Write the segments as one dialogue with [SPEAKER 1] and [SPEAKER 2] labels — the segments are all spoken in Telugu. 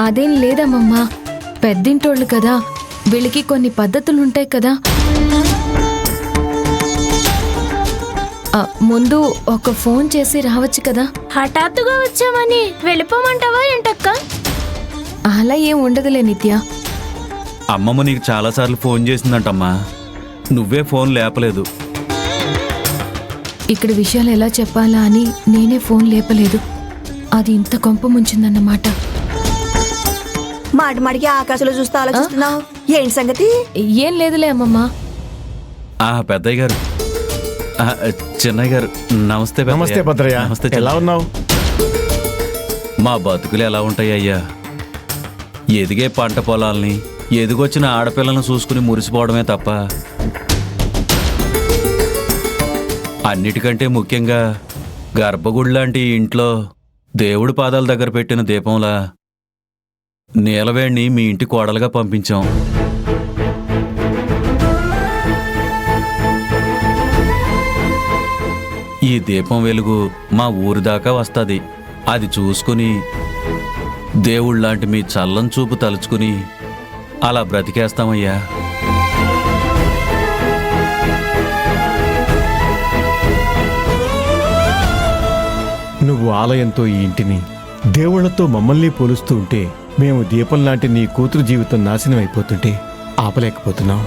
[SPEAKER 1] అదేం లేదమ్మమ్మా, పెద్దింటోళ్ళు కదా, వీళ్ళకి కొన్ని పద్ధతులుంటాయి కదా. ముందు ఒక ఫోన్ చేసి రావచ్చు కదా.
[SPEAKER 2] హఠాత్తుగా వచ్చామని వెళ్ళిపోమంటావా ఏంటక్క?
[SPEAKER 1] అలా ఏం ఉండదులే నిత్య.
[SPEAKER 3] అమ్మమ్మ నీకు చాలాసార్లు ఫోన్ చేసిందంటమ్మా, నువ్వే ఫోన్ లేపలేదు.
[SPEAKER 1] ఇక్కడ విషయాలు ఎలా చెప్పాలా అని నేనే ఫోన్ లేపలేదు. అది ఇంత కొంప ముంచిందన్నమాట.
[SPEAKER 4] మాటి మాటికి ఆకాశంలో చూస్తూ ఆలోచిస్తున్నావు, ఏంటి సంగతి?
[SPEAKER 1] ఏం లేదులే అమ్మమ్మా.
[SPEAKER 3] పెద్దయ్య గారు, చిన్నయ్య గారు, నమస్తే.
[SPEAKER 5] నమస్తే భద్రయ్య.
[SPEAKER 3] నమస్తే.
[SPEAKER 5] ఎలా ఉన్నావు?
[SPEAKER 3] మా బతుకులు ఎలా ఉంటాయి అయ్యా? ఎదిగే పంట పొలాల్ని, ఎదిగొచ్చిన ఆడపిల్లలను చూసుకుని మురిసిపోవడమే తప్ప, అన్నిటికంటే ముఖ్యంగా గర్భగుడి లాంటి ఇంట్లో దేవుడి పాదాల దగ్గర పెట్టిన దీపంలా నీలవేణ్ణి మీ ఇంటి కోడలుగా పంపించాం. ఈ దీపం వెలుగు మా ఊరి దాకా వస్తుంది. అది చూసుకుని దేవుళ్ళలాంటి మీ చల్లని చూపు తలుచుకుని అలా బ్రతికేస్తామయ్యా.
[SPEAKER 5] నువ్వు ఆలయంతో ఈ ఇంటిని, దేవుళ్లతో మమ్మల్ని పోలుస్తూ ఉంటే, మేము దీపం లాంటి నీ కూతురు జీవితం నాశనం అయిపోతుంటే ఆపలేకపోతున్నాం.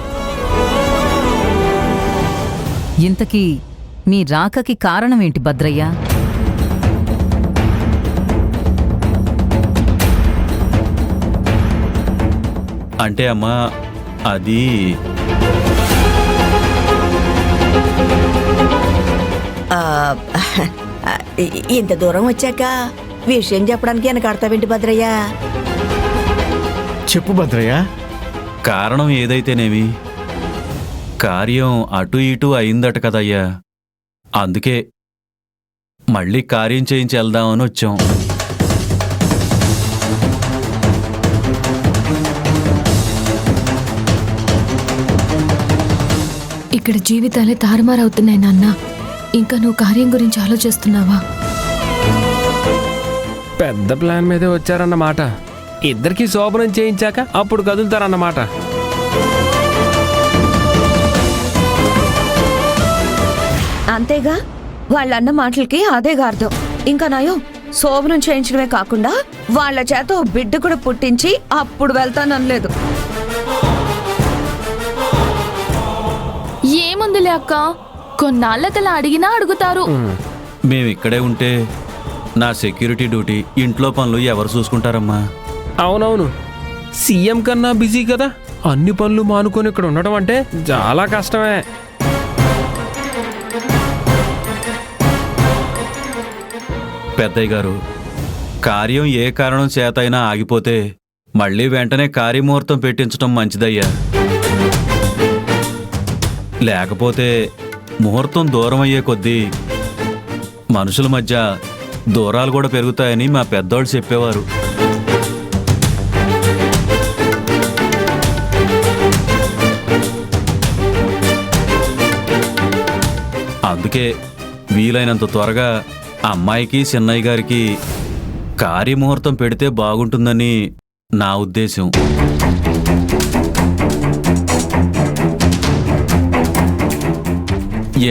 [SPEAKER 6] ఇంతకీ మీ రాకకి కారణమేంటి భద్రయ్య?
[SPEAKER 3] అంటే అమ్మా, అది
[SPEAKER 4] ఇంత దూరం వచ్చాక విషయం చెప్పడానికి వెనకాడతావేంటి భద్రయ్య?
[SPEAKER 5] చెప్పు భద్రయ్య.
[SPEAKER 3] కారణం ఏదైతేనేమి కార్యం అటు ఇటు అయిందట కదయ్యా. అందుకే మళ్ళీ కార్యం చేయించి వెళ్దామని వచ్చాం.
[SPEAKER 1] ఇక్కడ జీవితాలే తారుమారవుతున్నాయి నాన్న. ఇంకా నువ్వు కార్యం గురించి ఆలోచిస్తున్నావా?
[SPEAKER 7] పెద్ద ప్లాన్ మీదే వచ్చారన్నమాట. ఇద్దరికి శోభనం చేయించాక అప్పుడు కదులుతారన్నమాట.
[SPEAKER 8] అంతేగా, వాళ్ళన్న మాటలకి అదేగా అర్థం. ఇంకా నయం, శోభనం చేయించడమే కాకుండా వాళ్ళ చేత ఓ బిడ్డ కూడా పుట్టించి అప్పుడు వెళ్తాననలేదు.
[SPEAKER 2] ఏముందిలే అక్క, కొన్నాళ్ళకలా అడిగినా అడుగుతారు.
[SPEAKER 3] మేమిక్కడే ఉంటే నా సెక్యూరిటీ డ్యూటీ, ఇంట్లో పనులు ఎవరు చూసుకుంటారమ్మా?
[SPEAKER 7] అవునవును, సీఎం కన్నా బిజీ కదా. అన్ని పనులు మానుకొని ఇక్కడ ఉండడం అంటే చాలా కష్టమే.
[SPEAKER 3] పెద్దయ్య గారు, కార్యం ఏ కారణం చేతైనా ఆగిపోతే మళ్ళీ వెంటనే కార్యముహూర్తం పెట్టించడం మంచిదయ్యా. లేకపోతే ముహూర్తం దూరం అయ్యే కొద్దీ మనుషుల మధ్య దూరాలు కూడా పెరుగుతాయని మా పెద్దోళ్ళు చెప్పేవారు. అందుకే వీలైనంత త్వరగా అమ్మాయికి చిన్నయ్య గారికి కార్యముహూర్తం పెడితే బాగుంటుందని నా ఉద్దేశం.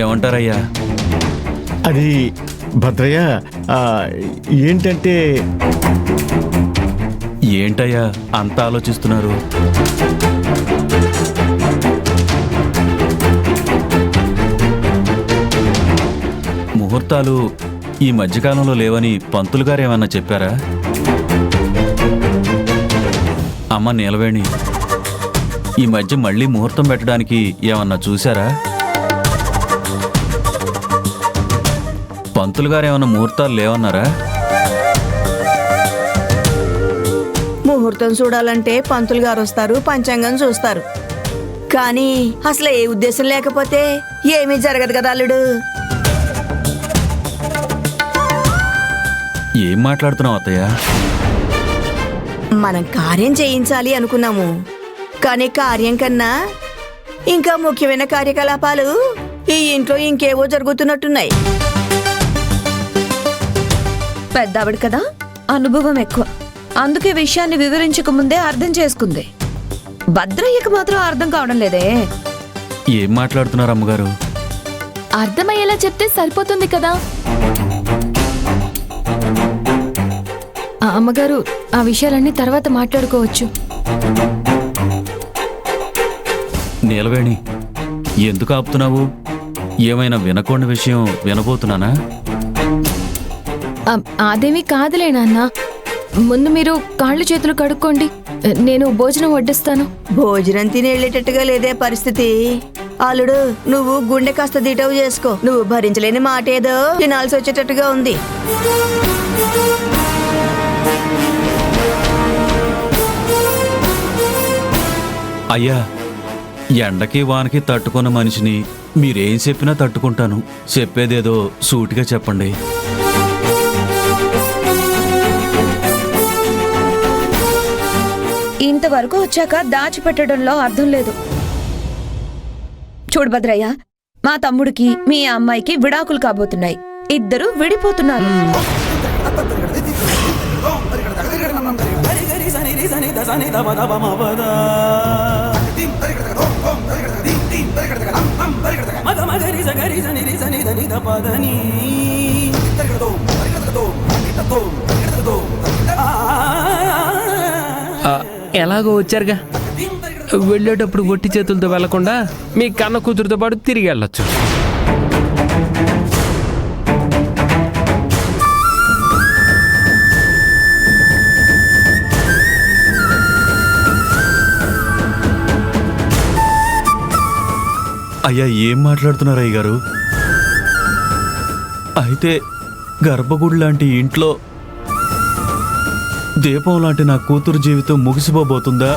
[SPEAKER 3] ఏమంటారయ్యా?
[SPEAKER 5] అది భద్రయ్య, ఏంటంటే
[SPEAKER 3] ఏంటయ్యా అంత ఆలోచిస్తున్నారు? ముహూర్తాలు ఈ మధ్యకాలంలో లేవని పంతులు గారు ఏమన్నా చెప్పారా? అమ్మ నీలవేణి, ఈ మధ్య మళ్ళీ ముహూర్తం పెట్టడానికి ఏమన్నా చూశారా? పంతులు గారు ఏమన్నా ముహూర్తాలు లేవన్నారా?
[SPEAKER 4] ముహూర్తం చూడాలంటే పంతులు గారు వస్తారు, పంచాంగం చూస్తారు. కానీ అసలు ఏ ఉద్దేశం లేకపోతే ఏమీ జరగదు కదా అల్లుడు.
[SPEAKER 3] ఏం మాట్లాడుతున్నావు అత్తయ్య?
[SPEAKER 4] మనం కార్యం చేయించాలి అనుకున్నాము, కానీ కార్యం కన్నా ఇంకా ముఖ్యమైన కార్యకలాపాలు ఈ ఇంట్లో ఇంకేవో జరుగుతున్నట్టున్నాయి.
[SPEAKER 8] పెద్దావిడ కదా, అనుభవం ఎక్కువ. అందుకే విషయాన్ని వివరించక ముందే అర్థం చేసుకుంది. భద్రయ్యకి మాత్రం అర్థం కావడం లేదే.
[SPEAKER 3] ఏం మాట్లాడుతున్నారు అమ్మగారు?
[SPEAKER 2] అర్థమయ్యేలా చెప్తే సరిపోతుంది కదా.
[SPEAKER 1] అమ్మగారు, ఆ విషయాలన్నీ తర్వాత మాట్లాడుకోవచ్చు.
[SPEAKER 3] నీలవేణి, ఎందుకు ఆపుతున్నావు? ఏమైనా వినకుండా విషయం వినబోతున్నానా?
[SPEAKER 1] అదేమీ కాదులే నాన్న. ముందు మీరు కాళ్ళు చేతులు కడుక్కోండి, నేను భోజనం వడ్డిస్తాను.
[SPEAKER 4] భోజనం తిని వెళ్ళేటట్టుగా లేదే పరిస్థితి. అల్లుడు, నువ్వు గుండె కాస్త దిటవు చేసుకో. నువ్వు భరించలేని మాట ఏదో తినాల్సి వచ్చేటట్టుగా ఉంది.
[SPEAKER 3] అయ్యా, ఎండకి వానకి తట్టుకున్న మనిషిని మీరేం చెప్పినా తట్టుకుంటాను. చెప్పేదేదో సూటిగా చెప్పండి.
[SPEAKER 8] ఇంతవరకు వచ్చాక దాచిపెట్టడంలో అర్థం లేదు. చూడు భద్రయ్య, మా తమ్ముడికి మీ అమ్మాయికి విడాకులు కాబోతున్నాయి. ఇద్దరు విడిపోతున్నారు.
[SPEAKER 7] ఎలాగో వచ్చారుగా, వెళ్ళేటప్పుడు ఒట్టి చేతులతో వెళ్లకుండా మీ కన్న కూతురుతో పాటు తిరిగి వెళ్ళొచ్చు.
[SPEAKER 3] అయ్యా, ఏం మాట్లాడుతున్నారు అయ్య గారు? అయితే గర్భగుడి లాంటి ఇంట్లో దీపం లాంటి నా కూతురు జీవితం ముగిసిపోబోతుందా?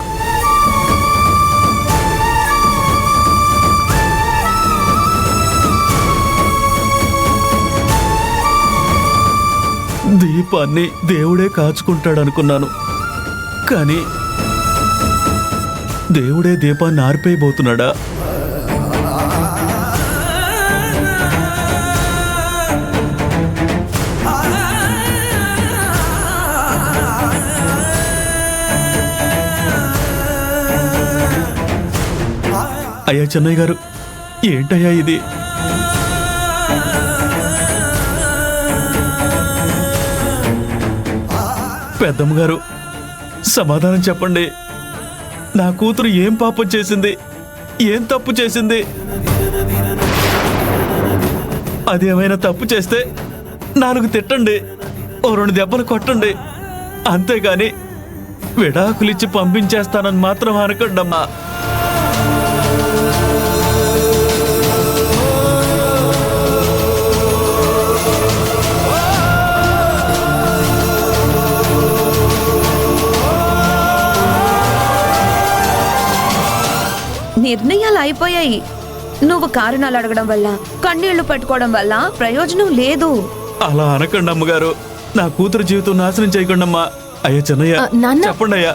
[SPEAKER 3] దీపాన్ని దేవుడే కాచుకుంటాడనుకున్నాను, కానీ దేవుడే దీపాన్ని ఆర్పేయబోతున్నాడా? అయ్యా చెన్నయ్య గారు, ఏంటయ్యా ఇది? పెద్దమ్మ గారు, సమాధానం చెప్పండి. నా కూతురు ఏం పాపం చేసింది? ఏం తప్పు చేసింది? అదేమైనా తప్పు చేస్తే 4 తిట్టండి, ఓ 2 దెబ్బలు కొట్టండి. అంతేగాని విడాకులిచ్చి పంపించేస్తానని మాత్రం అనకండమ్మా.
[SPEAKER 8] నిర్ణయాలు అయిపోయాయి. నువ్వు కారణాలు అడగడం వల్ల, కన్నీళ్లు పెట్టుకోవడం వల్ల ప్రయోజనం లేదు.
[SPEAKER 3] అలా అనకండి అమ్మగారు. నా కూతురు జీవితం నాశనం చేయకండమ్మా. అయ్యా చెన్నయ్య,
[SPEAKER 1] నాన్న.
[SPEAKER 3] చెప్పండి అయ్యా.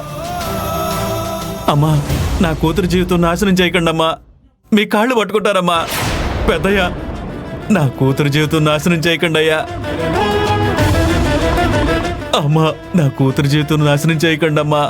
[SPEAKER 3] అమ్మా, నా కూతురు జీవితం నాశనం చేయకండమ్మా. మీ కాళ్ళు పట్టుకుంటారమ్మా. పెద్దయ్య, నా కూతురు జీవితం నాశనం చేయకండి అయ్యా. అమ్మా, నా కూతురు జీవితం నాశనం చేయకండమ్మా.